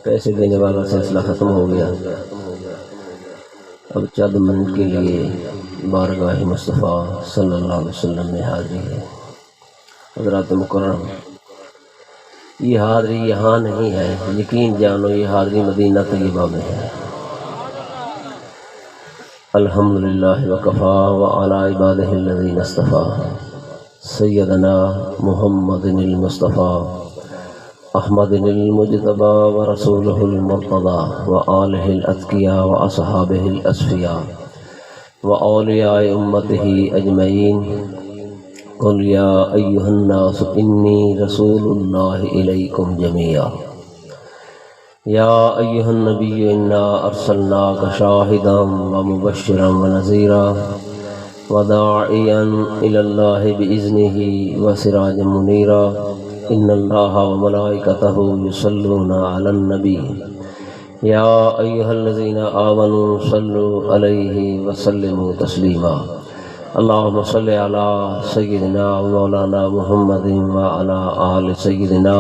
پیسے دینے والا سلسلہ ختم ہو گیا، اب چند منٹ کے لیے بارگاہ مصطفیٰ صلی اللہ علیہ وسلم میں حاضری ہے۔ حضرات مکرم، یہ حاضری یہاں نہیں ہے، یقین جانو یہ حاضری مدینہ طیبہ میں ہے۔ الحمدللہ وکفا وعلی عبادہ الذین اصطفیٰ سیدنا محمد المصطفیٰ احمد المجتبی ورسولہ المرتضی وآلہ الاتقیاء واصحابہ الاصفیاء واولیاء امتہ اجمعین۔ قل یا ایہا الناس انی رسول اللہ الیکم جمیعا یا ایہا النبی انا ارسلناک شاہدا ومبشرا ونذیرا وداعیا الی اللہ باذنہ وسراجا منیرا۔ ان اللہ وملائکتہ یصلون علی النبی یا ایہا الذین آمنوا صلوا علیہ وسلموا تسلیما۔ اللہم صلی علی سیدنا مولانا محمد وعلی آل سیدنا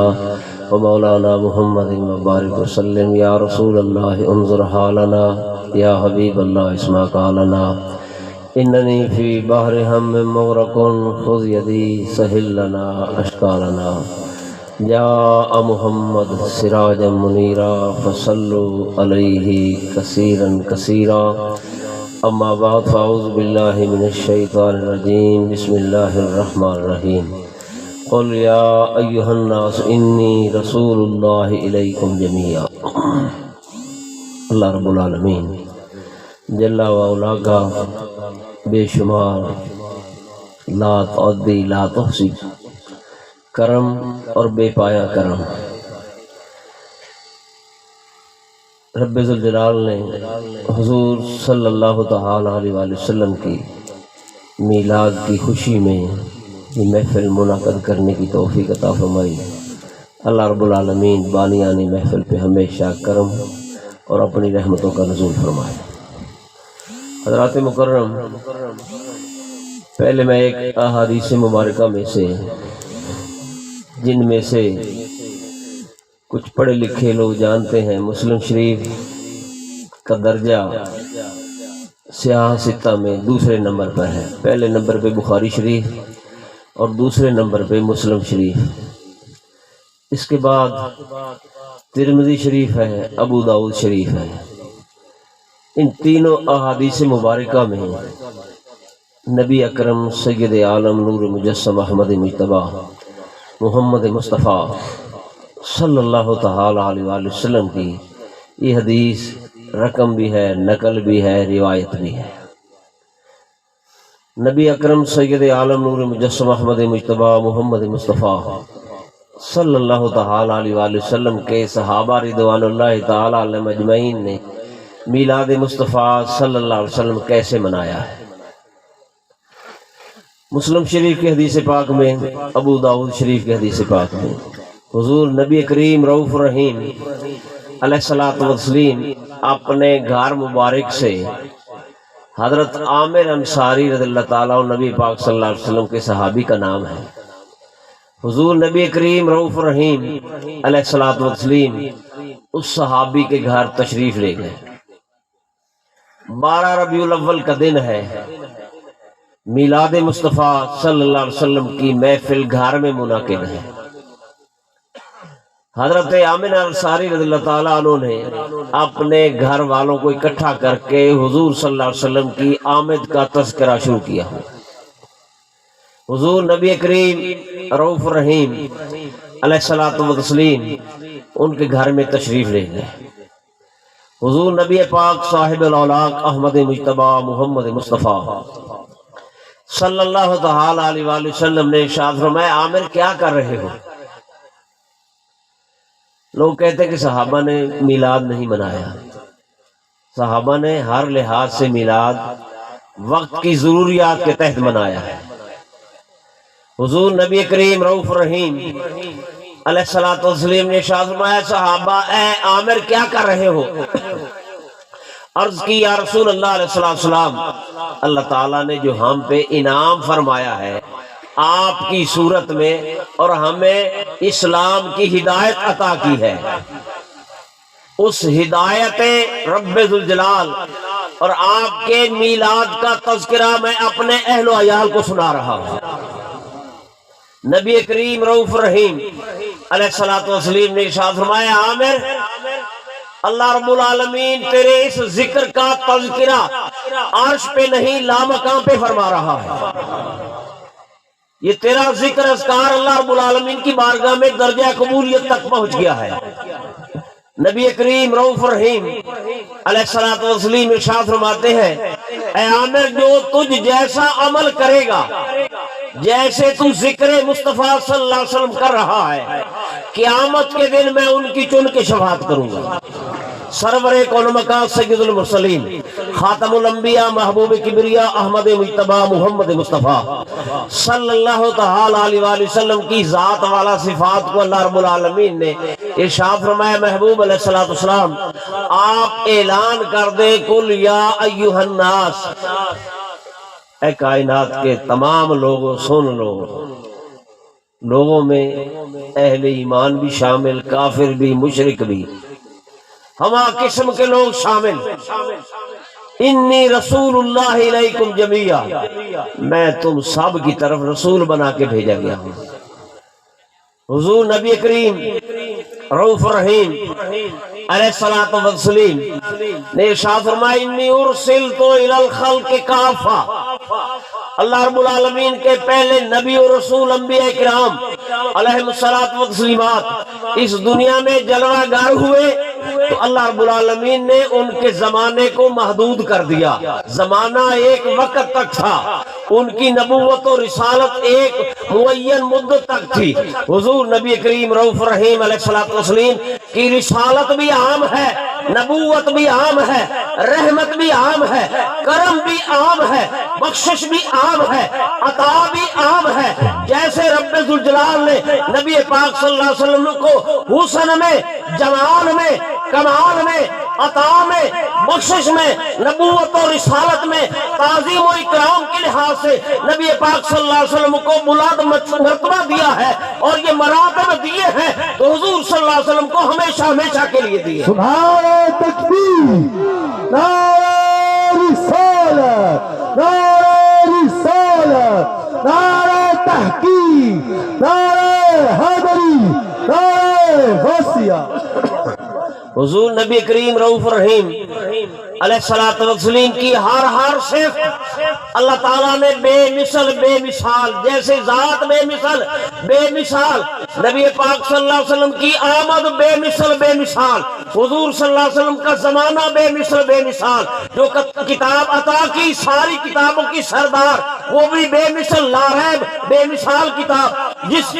ومولانا محمد وبارک وسلم۔ یا رسول اللہ انظر حالنا، یا حبیب اللہ اسمع قالنا، اننی فی بحر ہم مغرق خذ یدی سہل لنا اشکالنا۔ جاء محمد سراجا منیرا فصلوا علیہ کثیرا کثیرا۔ اما بعد فاعوذ باللہ من الشیطان الرجیم، بسم اللہ الرحمن الرحیم۔ قل یا ایہا الناس انی رسول اللہ الیکم جمیعا۔ اللہ رب العالمین جل وعلا کا بے شمار لا تعدی لا تحصی کرم اور بے پایا کرم، رب ذوالجلال نے حضور صلی اللہ تعالی علیہ وآلہ وسلم کی میلاد کی خوشی میں یہ محفل منعقد کرنے کی توفیق عطا فرمائی۔ اللہ رب العالمین بانیان محفل پہ ہمیشہ کرم اور اپنی رحمتوں کا نزول فرمائے۔ حضرات مکرم، پہلے میں ایک احادیث مبارکہ میں سے، جن میں سے کچھ پڑھے لکھے لوگ جانتے ہیں مسلم شریف کا درجہ سیاہ ستہ میں دوسرے نمبر پر ہے۔ پہلے نمبر پہ بخاری شریف اور دوسرے نمبر پہ مسلم شریف، اس کے بعد ترمذی شریف ہے، ابو داؤد شریف ہے۔ ان تینوں احادیث مبارکہ میں نبی اکرم سید عالم نور مجسم احمد مجتبی محمد مصطفیٰ صلی اللہ تعالی علیہ وآلہ وسلم کی یہ حدیث رقم بھی ہے، نقل بھی ہے، روایت بھی ہے۔ نبی اکرم سید عالم نور مجسم احمد مجتبی محمد مصطفیٰ صلی اللہ تعالی علیہ وآلہ وسلم کے صحابہ رضوان اللہ تعالی علیہم اجمعین نے میلاد مصطفیٰ صلی اللہ علیہ وسلم کیسے منایا ہے۔ مسلم شریف کی حدیث پاک میں، ابو داؤد شریف کی حدیث پاک میں حضور نبی کریم رؤوف الرحیم علیہ الصلوۃ والتسلیم اپنے گھر مبارک سے حضرت عامر انصاری رضی اللہ تعالیٰ نبی پاک صلی اللہ علیہ وسلم کے صحابی کا نام ہے۔ حضور نبی کریم رؤوف الرحیم علیہ الصلوۃ والتسلیم اس صحابی کے گھر تشریف لے گئے۔ 12 ربیع الاول کا دن ہے، میلاد مصطفیٰ صلی اللہ علیہ وسلم کی محفل گھر میں منعقد ہے۔ حضرت عامر انصاری رضی اللہ تعالیٰ عنہ نے اپنے گھر والوں کو اکٹھا کر کے حضور صلی اللہ علیہ وسلم کی آمد کا تذکرہ شروع کیا۔ حضور نبی کریم رؤوف الرحیم علیہ الصلوۃ والتسلیم ان کے گھر میں تشریف لے گئے۔ حضور نبی پاک صاحب الاولاق احمد مجتبی محمد مصطفیٰ صلی اللہ تعالی علیہ وآلہ وسلم نے ارشاد فرمایا، عامر کیا کر رہے ہو؟ لوگ کہتے ہیں کہ صحابہ نے میلاد نہیں منایا۔ صحابہ نے ہر لحاظ سے میلاد وقت کی ضروریات کے تحت منایا ہے۔ حضور نبی کریم رؤوف الرحیم علیہ الصلوۃ والتسلیم نے ارشاد فرمایا، صحابہ اے عامر کیا کر رہے ہو؟ عرض کی یا رسول اللہ علیہ السلام، اللہ تعالیٰ نے جو ہم پہ انعام فرمایا ہے آپ کی صورت میں اور ہمیں اسلام کی ہدایت عطا کی ہے. اس ہدایت رب ذوالجلال اور آپ کے میلاد کا تذکرہ میں اپنے اہل و عیال کو سنا رہا ہوں. نبی کریم رؤوف رحیم علیہ الصلوۃ والسلام نے ارشاد فرمایا عامر اللہ رب العالمین تیرے اس ذکر کا تذکرہ عرش پہ نہیں لامکان پہ فرما رہا ہے. یہ تیرا ذکر اذکار اللہ رب العالمین کی بارگاہ میں درجہ قبولیت تک پہنچ گیا ہے. نبی کریم رؤوف رحیم علیہ الصلوۃ والسلام ارشاد فرماتے ہیں اے عامر جو تجھ جیسا عمل کرے گا جیسے تو ذکر مصطفیٰ صلی اللہ علیہ وسلم کر رہا ہے قیامت کے دن میں ان کی چن کے شفاعت کروں گا. سرور کون مقام سید المرسلین خاتم الانبیاء محبوب کبریا احمد مجتبی محمد مصطفیٰ صلی اللہ تعالی علیہ وآلہ وسلم کی ذات والا صفات کو اللہ رب العالمین نے ارشاد فرمایا محبوب علیہ الصلوۃ والسلام آپ اعلان کر دے کل یا ایھا الناس اے کائنات کے تمام لوگوں سن لو. لوگوں میں اہل ایمان بھی شامل کافر بھی مشرک بھی ہما قسم کے لوگ شامل. انی رسول اللہ علیکم جمیعا میں تم سب کی طرف رسول بنا کے بھیجا گیا ہوں. حضور نبی کریم رؤوف رحیم علیہ الصلوۃ والسلام نے ارشاد فرمایا انی ارسلت الی الخلق کافہ. اللہ رب العالمین کے پہلے نبی اور رسول انبیاء کرام علیہم الصلوۃ والسلام اس دنیا میں جلوہ گر ہوئے تو اللہ رب العالمین نے ان کے زمانے کو محدود کر دیا. زمانہ ایک وقت تک تھا. ان کی نبوت و رسالت ایک معین مدت تک تھی. حضور نبی کریم رؤوف رحیم علیہ الصلوۃ والسلام کی رسالت بھی عام ہے نبوت بھی عام ہے رحمت بھی عام ہے کرم بھی عام ہے بخشش بھی عام ہے عطا بھی عام ہے. جیسے رب ذوالجلال نے نبی پاک صلی اللہ علیہ وسلم کو حسن میں جمال میں کمال میں عطا میں بخشش میں نبوت اور رسالت میں تعظیم و اکرام کے لحاظ سے نبی پاک صلی اللہ علیہ وسلم کو بلند مرتبہ دیا ہے اور یہ مراتب دیے ہیں تو حضور صلی اللہ علیہ وسلم کو ہمیشہ ہمیشہ کے لیے دیے. سبحان تکبیر نعرہ رسالت نعرہ رسالت نعرہ تحقیق نعرہ حیدری نعرہ غوثیہ. حضور نبی کریم رؤوف رحیم علیہ الصلوۃ والسلام کی ہر صفت اللہ تعالیٰ نے بے مثل بے مثال جیسے ذات بے مثل بے مثال نبی پاک صلی اللہ علیہ وسلم کی آمد بے مثل بے مثال حضور صلی اللہ علیہ وسلم کا زمانہ بے مثل بے مثال جو کتاب عطا کی ساری کتابوں کی سردار وہ بھی بے مثل لاریب بے مثال کتاب جس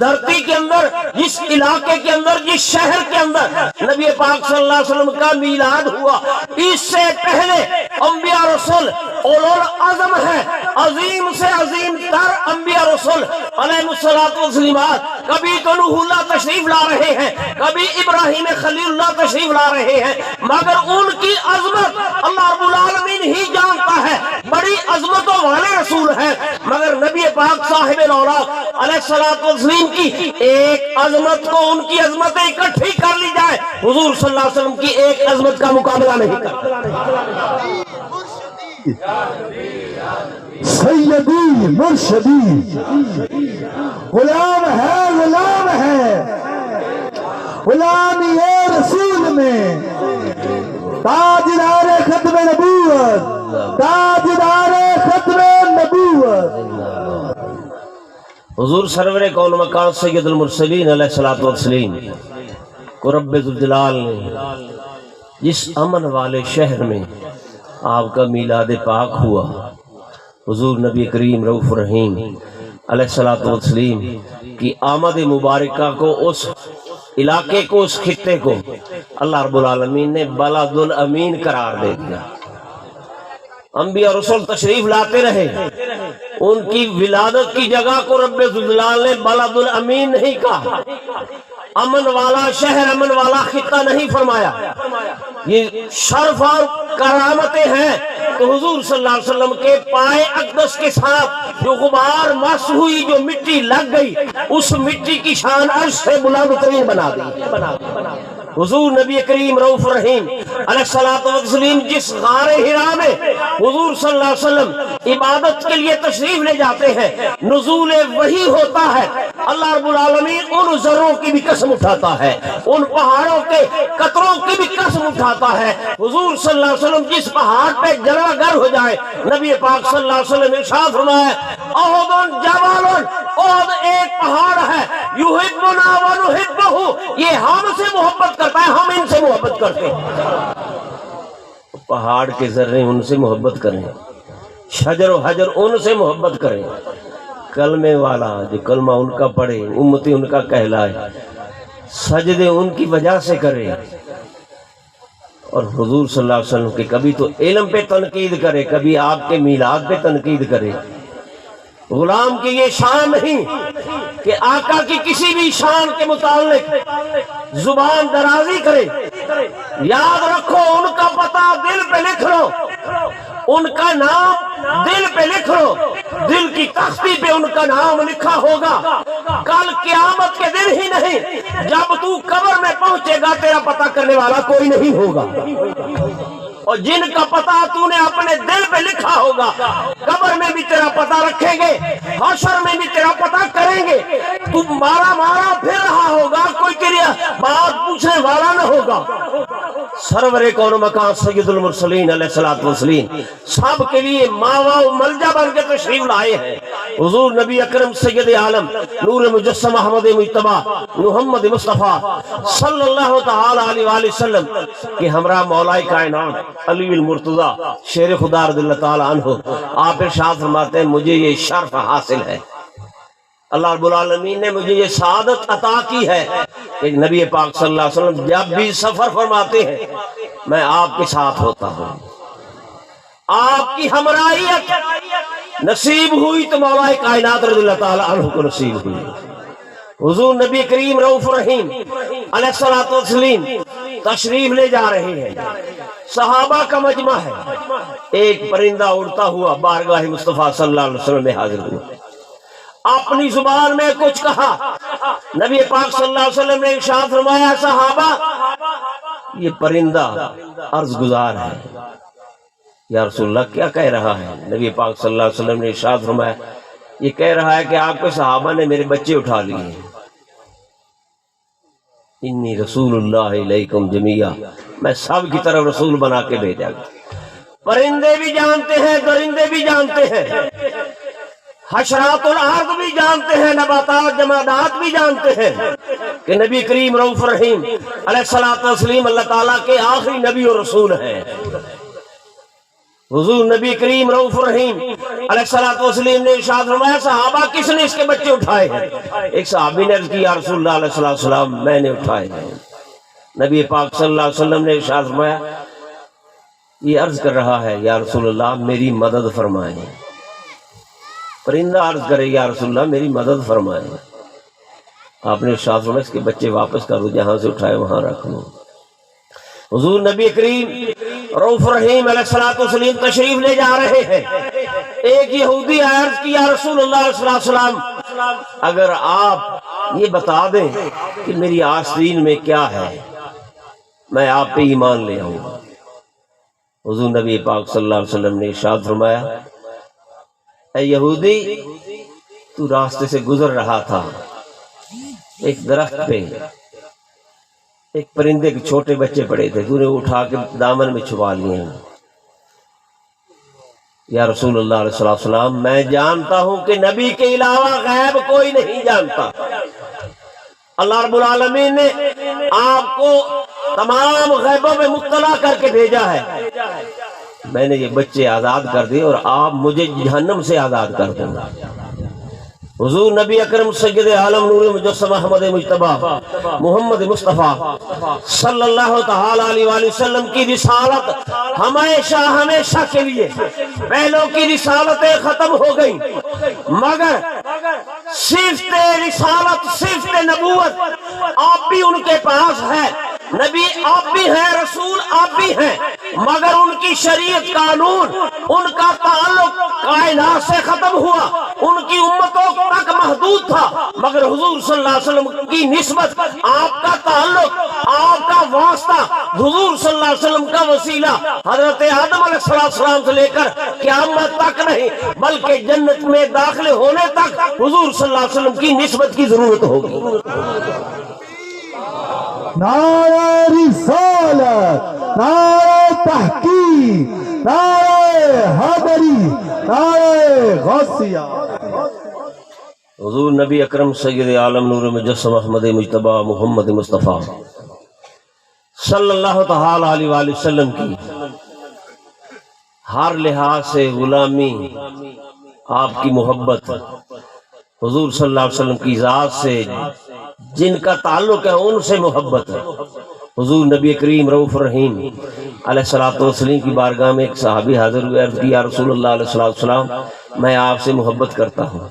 دھرتی کے اندر جس علاقے کے اندر جس شہر کے اندر نبی پاک صلی اللہ علیہ وسلم کا میلاد ہوا اس سے پہلے انبیاء رسول اولو العزم ہے عظیم سے عظیم تر انبیاء رسول علیہ الصلوۃ والسلام کبھی تو نوح اللہ تشریف لا رہے ہیں کبھی ابراہیم خلیل اللہ تشریف لا رہے ہیں مگر ان کی عظمت اللہ رب العالمین ہی جانتا ہے. بڑی عظمتوں والے رسول ہیں مگر نبی پاک صاحب الاولاد علیہ الصلوۃ والسلام کی ایک عظمت کو ان کی عظمتیں اکٹھی کر لی جائے حضور صلی اللہ علیہ وسلم کی ایک عظمت کا مقابلہ نہیں کرتا. سیدی مرشدی غلام ہے غلام یہ رسول میں تاجدار ختم نبوت تاجدار ختم نبوت. حضور سرور کون مقام سید المرسلین علیہ الصلوۃ والسلام کو رب ذوالجلال نے جس امن والے شہر میں آپ کا میلاد پاک ہوا حضور نبی کریم رؤوف رحیم علیہ الصلوۃ والسلام کی آمد مبارکہ کو اس علاقے کو اس خطے کو اللہ رب العالمین نے بلد الامین قرار دے دیا. انبیاء رسول تشریف لاتے رہے ان کی ولادت کی جگہ کو رب ذوالجلال نے بلد الامین نہیں کہا امن والا شہر امن والا خطہ نہیں فرمایا. یہ شرف اور کرامتیں ہیں تو حضور صلی اللہ علیہ وسلم کے پائے اقدس کے ساتھ جو غبار مس ہوئی، جو مٹی لگ گئی، اس مٹی کی شان عرش سے بلند ترین بنا دی۔ حضور نبی کریم رؤوف رحیم علیہ الصلوۃ والتسلیم جس غار حرا میں حضور صلی اللہ علیہ وسلم عبادت کے لیے تشریف لے جاتے ہیں، نزول وحی ہوتا ہے، اللہ رب العالمین ان ذروں کی بھی قسم اٹھاتا ہے، ان پہاڑوں کے قطروں کی بھی قسم اٹھاتا ہے۔ حضور صلی اللہ علیہ وسلم جس پہاڑ پہ جلوہ گر ہو جائے، نبی پاک صلی اللہ علیہ وسلم ارشاد فرمایا احد جبل، احد ایک پہاڑ ہے، یحبنا ونحبہ، یہ ہم سے محبت کرتا ہے، ہم ان سے محبت کرتے ہیں۔ پہاڑ کے ذرے ان سے محبت کریں، شجر و حجر ان سے محبت کریں، کلمے والا جو کلمہ ان کا پڑھے، امتی ان کا کہلائے، سجدے ان کی وجہ سے کرے، اور حضور صلی اللہ علیہ وسلم کے کبھی تو علم پہ تنقید کرے، کبھی آپ کے میلاد پہ تنقید کرے۔ غلام کی یہ شان نہیں کہ آقا کی کسی بھی شان کے متعلق زبان درازی کرے۔ یاد رکھو ان کا پتہ دل پہ لکھ لو، ان کا نام دل پہ لکھ لو، دل کی تختی پہ ان کا نام لکھا ہوگا۔ کل قیامت کے دن ہی نہیں، جب تو قبر میں پہنچے گا تیرا پتہ کرنے والا کوئی نہیں ہوگا، اور جن کا پتہ تو نے اپنے دل پہ لکھا ہوگا قبر میں بھی تیرا پتہ رکھیں گے، حشر میں بھی تیرا پتہ کریں گے۔ تو مارا مارا پھر رہا ہوگا، کوئی تیری بات پوچھنے والا نہ ہوگا۔ سرور کون مکان سید المرسلین علیہ الصلوۃ والسلام سب کے لیے ماوا و ملجا بن کے تشریف لائے ہیں۔ حضور نبی اکرم سید عالم نور مجسم احمد مجتبی محمد مصطفیٰ صلی اللہ تعالی علیہ وآلہ وسلم کہ ہمراہ مولا کائنات علی المرتضیٰ شیر خدا رضی اللہ تعالی عنہ آپ ارشاد فرماتے ہیں مجھے یہ شرف حاصل ہے، اللہ رب العالمین نے مجھے یہ سعادت عطا کی ہے کہ نبی پاک صلی اللہ علیہ وسلم جب بھی سفر فرماتے ہیں میں آپ کے ساتھ ہوتا ہوں۔ آپ کی ہمراہیت نصیب ہوئی تو مولا کائنات رضی اللہ تعالی عنہ کو نصیب ہوئی۔ حضور نبی کریم رؤوف رحیم علیہ الصلوۃ والسلام تشریف لے جا رہے ہیں، صحابہ کا مجمع ہے، ایک پرندہ اڑتا ہوا بارگاہ مصطفیٰ صلی اللہ علیہ وسلم میں حاضر ہوا، اپنی زبان میں کچھ کہا، نبی پاک صلی اللہ علیہ وسلم نے ارشاد فرمایا صحابہ یہ پرندہ عرض گزار ہے۔ یا رسول اللہ کیا کہہ رہا ہے؟ نبی پاک صلی اللہ علیہ وسلم نے ارشاد فرمایا یہ کہہ رہا ہے کہ آپ کے صحابہ نے میرے بچے اٹھا لیے ہیں، انی رسول اللہ علیکم جمیعا، میں سب کی طرف رسول بنا کے بھیجا گیا۔ پرندے بھی جانتے ہیں، درندے بھی جانتے ہیں، حشرات الارض بھی جانتے ہیں، نباتات جمادات بھی جانتے ہیں کہ نبی کریم رؤوف رحیم علیہ الصلوۃ والسلام اللہ تعالیٰ کے آخری نبی اور رسول ہیں۔ حضور نبی کریم رؤوف رحیم علیہ الصلوۃ والسلام نے ارشاد فرمایا صحابہ کس نے اس کے بچے اٹھائے ہیں؟ ایک صحابی نے عرض کی یا رسول اللہ علیہ الصلوۃ والسلام میں نے اٹھائے ہیں۔ نبی پاک صلی اللہ علیہ وسلم نے ارشاد فرمایا یہ عرض کر رہا ہے یا رسول اللہ میری مدد فرمائیں۔ پرندہ عرض کرے یا رسول اللہ میری مدد فرمائیں، آپ نے ارشاد فرمایا اس کے بچے واپس کرو، جہاں سے اٹھائے وہاں رکھ لو۔ حضور نبی کریم رؤوف رحیم علیہ الصلوۃ والسلام تشریف لے جا رہے ہیں، ایک یہودی عرض کی یا رسول اللہ علیہ السلام اگر آپ یہ بتا دیں کہ میری آستین میں کیا ہے میں آپ پہ ایمان لے آؤں گا۔ حضور نبی پاک صلی اللہ علیہ وسلم نے ارشاد فرمایا اے یہودی تو راستے سے گزر رہا تھا، ایک درخت پہ ایک پرندے کے چھوٹے بچے پڑے تھے، تو نے اٹھا کے دامن میں چھپا لیے ہیں۔ یا رسول اللہ علیہ السلام میں جانتا ہوں کہ نبی کے علاوہ غیب کوئی نہیں جانتا، اللہ رب العالمین نے آپ کو تمام غیبوں میں مطلع کر کے بھیجا ہے، میں نے یہ بچے آزاد کر دیے اور آپ مجھے جہنم سے آزاد کر دیں۔ حضور نبی اکرم سید عالم نور مجسم احمد مجتبی محمد مصطفیٰ صلی اللہ تعالی علیہ وآلہ وسلم کی رسالت ہمیشہ ہمیشہ کے لیے، پہلوں کی رسالتیں ختم ہو گئیں مگر صفت رسالت صفت نبوت آپ بھی ان کے پاس ہے۔ نبی آپ بھی ہیں، رسول آپ بھی ہیں، مگر ان کی شریعت قانون، ان کا تعلق کائنات سے ختم ہوا، ان کی امتوں تک محدود تھا، مگر حضور صلی اللہ علیہ وسلم کی نسبت، آپ کا تعلق، آپ کا واسطہ، حضور صلی اللہ علیہ وسلم کا وسیلہ حضرت آدم علیہ السلام سے لے کر قیامت تک نہیں، بلکہ جنت میں داخل ہونے تک حضور صلی اللہ علیہ وسلم کی نسبت کی ضرورت ہوگی۔ نعرہ رسالت، نعرہ تحقیق، نعرہ حیدری، نعرہ غوثیہ۔ حضور نبی اکرم سید عالم نور مجسم احمد مجتبی محمد مصطفیٰ صلی اللہ تعالی علیہ وآلہ وسلم کی ہر لحاظ سے غلامی، آپ کی محبت، حضور صلی اللہ علیہ وسلم کی ذات سے جن کا تعلق ہے ان سے محبت ہے۔ حضور نبی کریم رؤوف رحیم علیہ الصلوۃ والسلام کی بارگاہ میں ایک صحابی حاضر ہوئے، عرض کی یا رسول اللہ علیہ السلام میں آپ سے محبت کرتا ہوں۔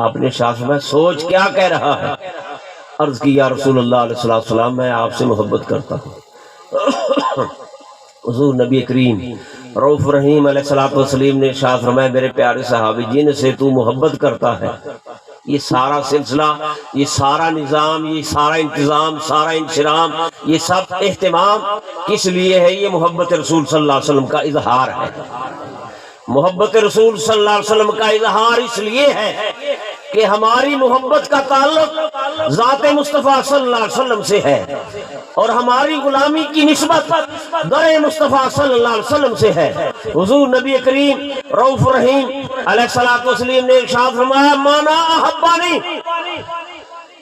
آپ نے ارشاد فرمایا سوچ کیا کہہ رہا ہے؟ عرض کی یا رسول اللہ علیہ السلام میں آپ سے محبت کرتا ہوں۔ حضور نبی کریم رؤوف رحیم علیہ السلام نے ارشاد فرمایا میرے پیارے صحابی جن سے تو محبت کرتا ہے، یہ سارا سلسلہ، یہ سارا نظام، یہ سارا انتظام، سارا انشرام، یہ سب اہتمام کس لیے ہے؟ یہ محبت رسول صلی اللہ علیہ وسلم کا اظہار ہے۔ محبت رسول صلی اللہ علیہ وسلم کا اظہار اس لیے ہے کہ ہماری محبت کا تعلق ذات مصطفیٰ صلی اللہ علیہ وسلم سے ہے، اور ہماری غلامی کی نسبت در مصطفیٰ صلی اللہ علیہ وسلم سے ہے۔ حضور نبی کریم رؤوف رحیم علیہ السلام نے ارشاد فرمایا مانا احبانی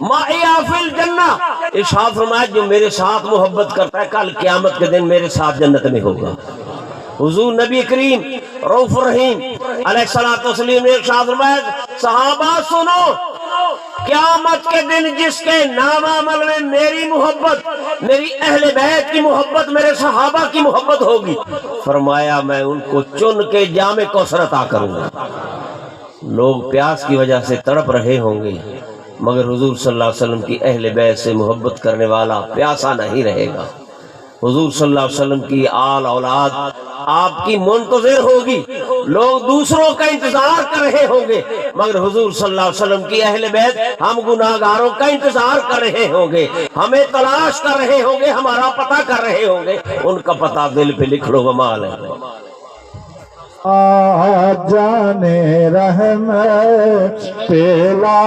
معی فی الجنہ، ارشاد فرمایا جو میرے ساتھ محبت کرتا ہے کل قیامت کے دن میرے ساتھ جنت میں ہوگا۔ حضور نبی کریم رؤوف رحیم علیہ السلام نے ارشاد فرمایا صحابہ سنو، قیامت کے دن جس کے نام عمل میں میری محبت، میری اہل بیت کی محبت، میرے صحابہ کی محبت ہوگی، فرمایا میں ان کو چن کے جام کوثر عطا کروں گا۔ لوگ پیاس کی وجہ سے تڑپ رہے ہوں گے، مگر حضور صلی اللہ علیہ وسلم کی اہل بیت سے محبت کرنے والا پیاسا نہیں رہے گا۔ حضور صلی اللہ علیہ وسلم کی آل اولاد آپ کی منتظر ہوگی، لوگ دوسروں کا انتظار کر رہے ہوں گے، مگر حضور صلی اللہ علیہ وسلم کی اہل بیت ہم گناہگاروں کا انتظار کر رہے ہوں گے، ہمیں تلاش کر رہے ہوں گے، ہمارا پتہ کر رہے ہوں گے۔ ان کا پتہ دل پہ لکھ لو ومال ہے۔ جانے رحمت پیلا